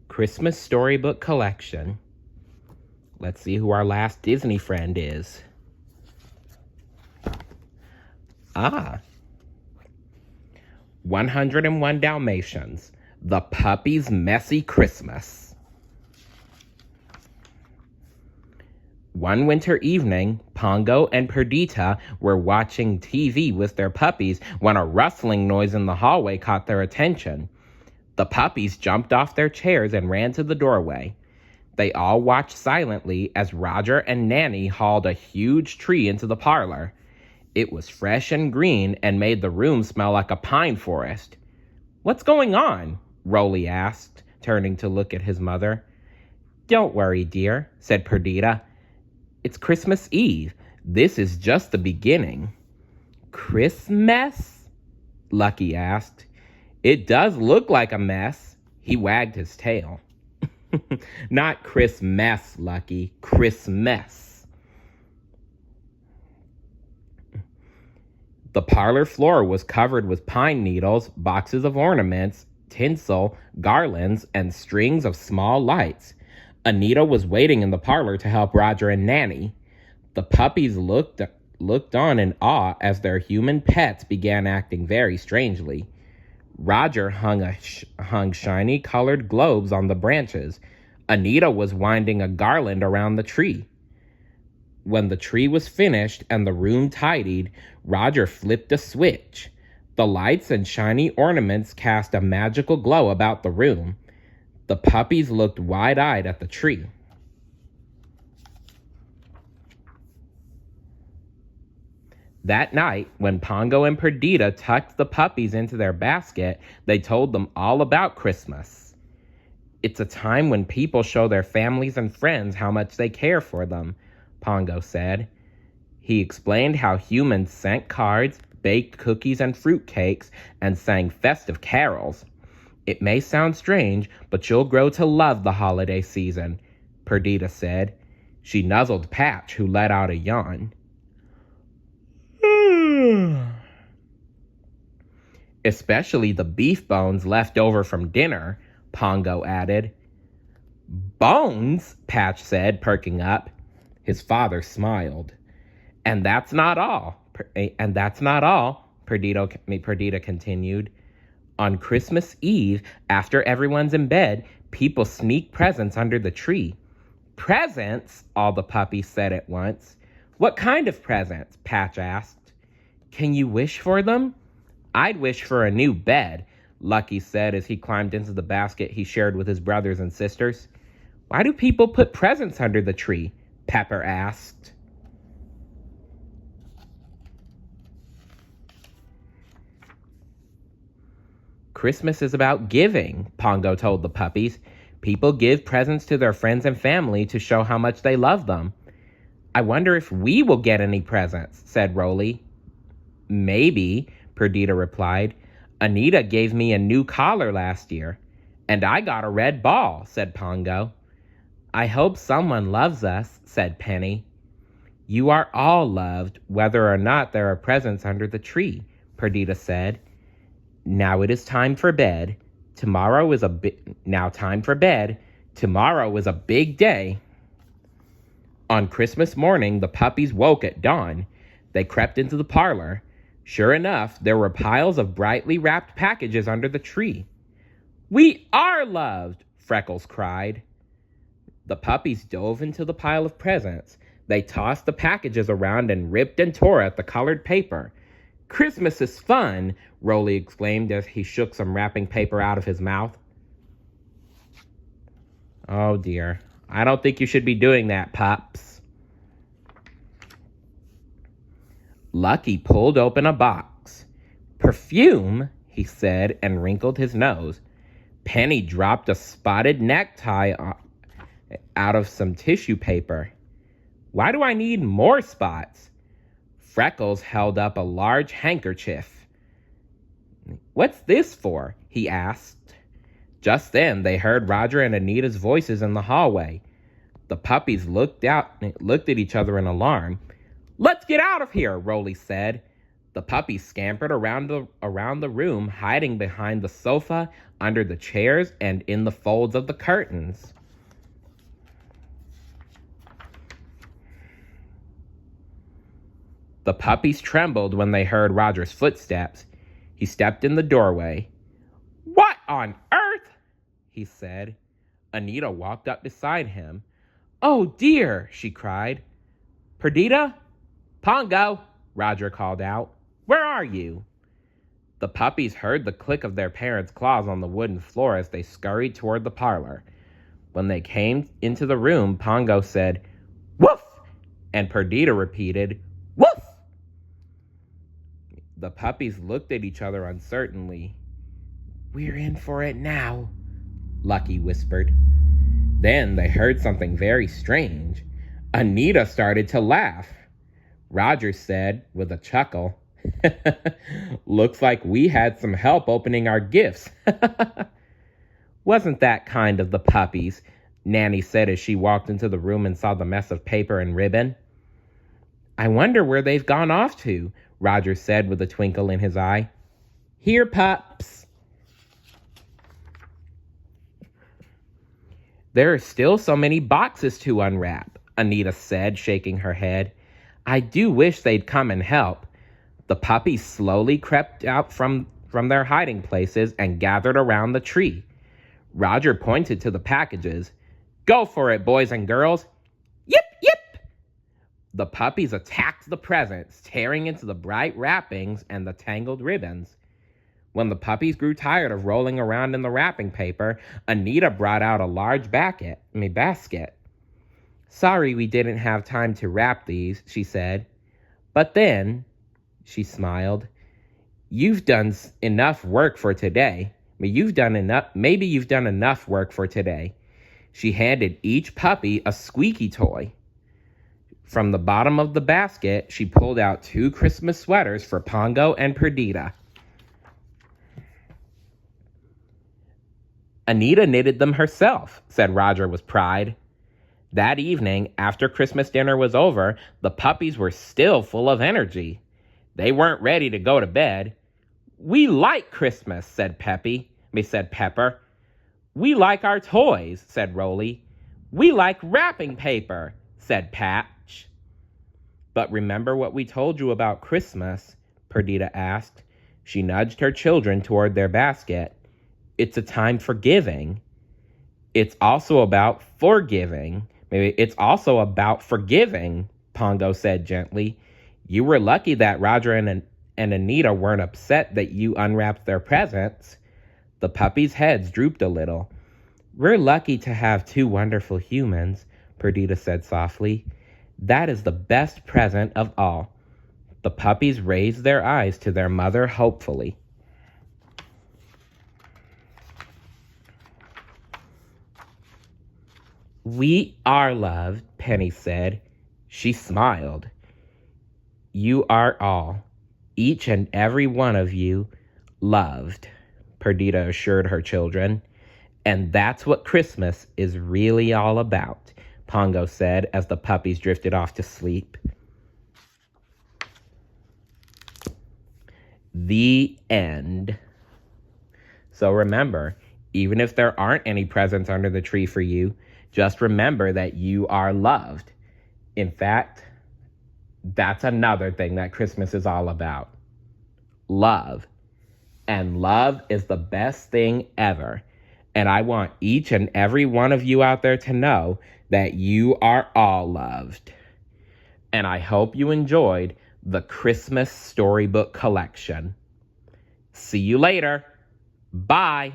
Christmas Storybook Collection. Let's see who our last Disney friend is. 101 Dalmatians, The Puppies' Messy Christmas. One winter evening, Pongo and Perdita were watching TV with their puppies when a rustling noise in the hallway caught their attention. The puppies jumped off their chairs and ran to the doorway. They all watched silently as Roger and Nanny hauled a huge tree into the parlor. It was fresh and green and made the room smell like a pine forest. "What's going on?" Rolly asked, turning to look at his mother. "Don't worry, dear," said Perdita. "It's Christmas Eve. This is just the beginning." "Christmas?" Lucky asked. "It does look like a mess." He wagged his tail. "Not Christmas, Lucky. Christmas." The parlor floor was covered with pine needles, boxes of ornaments, tinsel, garlands, and strings of small lights. Anita was waiting in the parlor to help Roger and Nanny. The puppies looked on in awe as their human pets began acting very strangely. Roger hung shiny colored globes on the branches. Anita was winding a garland around the tree. When the tree was finished and the room tidied, Roger flipped a switch. The lights and shiny ornaments cast a magical glow about the room. The puppies looked wide-eyed at the tree. That night, when Pongo and Perdita tucked the puppies into their basket, they told them all about Christmas. "It's a time when people show their families and friends how much they care for them," Pongo said. He explained how humans sent cards, baked cookies and fruitcakes, and sang festive carols. "It may sound strange, but you'll grow to love the holiday season," Perdita said. She nuzzled Patch, who let out a yawn. "Especially the beef bones left over from dinner," Pongo added. "Bones?" Patch said, perking up. His father smiled. "And that's not all," Perdita continued. "On Christmas Eve, after everyone's in bed, people sneak presents under the tree." "Presents?" all the puppies said at once. "What kind of presents?" Patch asked. "Can you wish for them?" "I'd wish for a new bed," Lucky said as he climbed into the basket he shared with his brothers and sisters. "Why do people put presents under the tree?" Pepper asked. "Christmas is about giving," Pongo told the puppies. "People give presents to their friends and family to show how much they love them." "I wonder if we will get any presents," said Rolly. "Maybe," Perdita replied. "Anita gave me a new collar last year." "And I got a red ball," said Pongo. "I hope someone loves us," said Penny. "You are all loved, whether or not there are presents under the tree," Perdita said. Now it is time for bed. Tomorrow is a big day." On Christmas morning, the puppies woke at dawn. They crept into the parlor. Sure enough, there were piles of brightly wrapped packages under the tree. "We are loved!" Freckles cried. The puppies dove into the pile of presents. They tossed the packages around and ripped and tore at the colored paper. "Christmas is fun!" Rolly exclaimed as he shook some wrapping paper out of his mouth. "Oh dear, I don't think you should be doing that, pups." Lucky pulled open a box. "Perfume?" he said and wrinkled his nose. Penny dropped a spotted necktie out of some tissue paper. "Why do I need more spots?" Freckles held up a large handkerchief. "What's this for?" he asked. Just then, they heard Roger and Anita's voices in the hallway. The puppies looked at each other in alarm. "Let's get out of here," Rolly said. The puppies scampered around the room, hiding behind the sofa, under the chairs, and in the folds of the curtains. The puppies trembled when they heard Roger's footsteps. He stepped in the doorway. "What on earth?" he said. Anita walked up beside him. "Oh dear," she cried. "Perdita? Pongo," Roger called out. "Where are you?" The puppies heard the click of their parents' claws on the wooden floor as they scurried toward the parlor. When they came into the room, Pongo said, "Woof!" and Perdita repeated, "Woof!" The puppies looked at each other uncertainly. "We're in for it now," Lucky whispered. Then they heard something very strange. Anita started to laugh. Roger said, with a chuckle, "Looks like we had some help opening our gifts." "Wasn't that kind of the puppies?" Nanny said as she walked into the room and saw the mess of paper and ribbon. "I wonder where they've gone off to," Roger said with a twinkle in his eye. "Here, pups." "There are still so many boxes to unwrap," Anita said, shaking her head. "I do wish they'd come and help." The puppies slowly crept out from their hiding places and gathered around the tree. Roger pointed to the packages. "Go for it, boys and girls." "Yip, yip!" The puppies attacked the presents, tearing into the bright wrappings and the tangled ribbons. When the puppies grew tired of rolling around in the wrapping paper, Anita brought out a large basket. "Sorry we didn't have time to wrap these," she said. "But then," she smiled, "you've done enough work for today. Maybe you've done enough work for today." She handed each puppy a squeaky toy. From the bottom of the basket, she pulled out 2 Christmas sweaters for Pongo and Perdita. "Anita knitted them herself," said Roger with pride. That evening, after Christmas dinner was over, the puppies were still full of energy. They weren't ready to go to bed. "We like Christmas," said Pepper. "We like our toys," said Rolly. "We like wrapping paper," said Patch. "But remember what we told you about Christmas?" Perdita asked. She nudged her children toward their basket. "It's a time for giving." "It's also about forgiving." "It's also about forgiving," Pongo said gently. "You were lucky that Roger and Anita weren't upset that you unwrapped their presents." The puppies' heads drooped a little. "We're lucky to have 2 wonderful humans," Perdita said softly. "That is the best present of all." The puppies raised their eyes to their mother hopefully. "We are loved," Penny said. She smiled. "You are all, each and every one of you, loved," Perdita assured her children. "And that's what Christmas is really all about," Pongo said as the puppies drifted off to sleep. The end. So remember, even if there aren't any presents under the tree for you, just remember that you are loved. In fact, that's another thing that Christmas is all about. Love. And love is the best thing ever. And I want each and every one of you out there to know that you are all loved. And I hope you enjoyed the Christmas Storybook collection. See you later. Bye.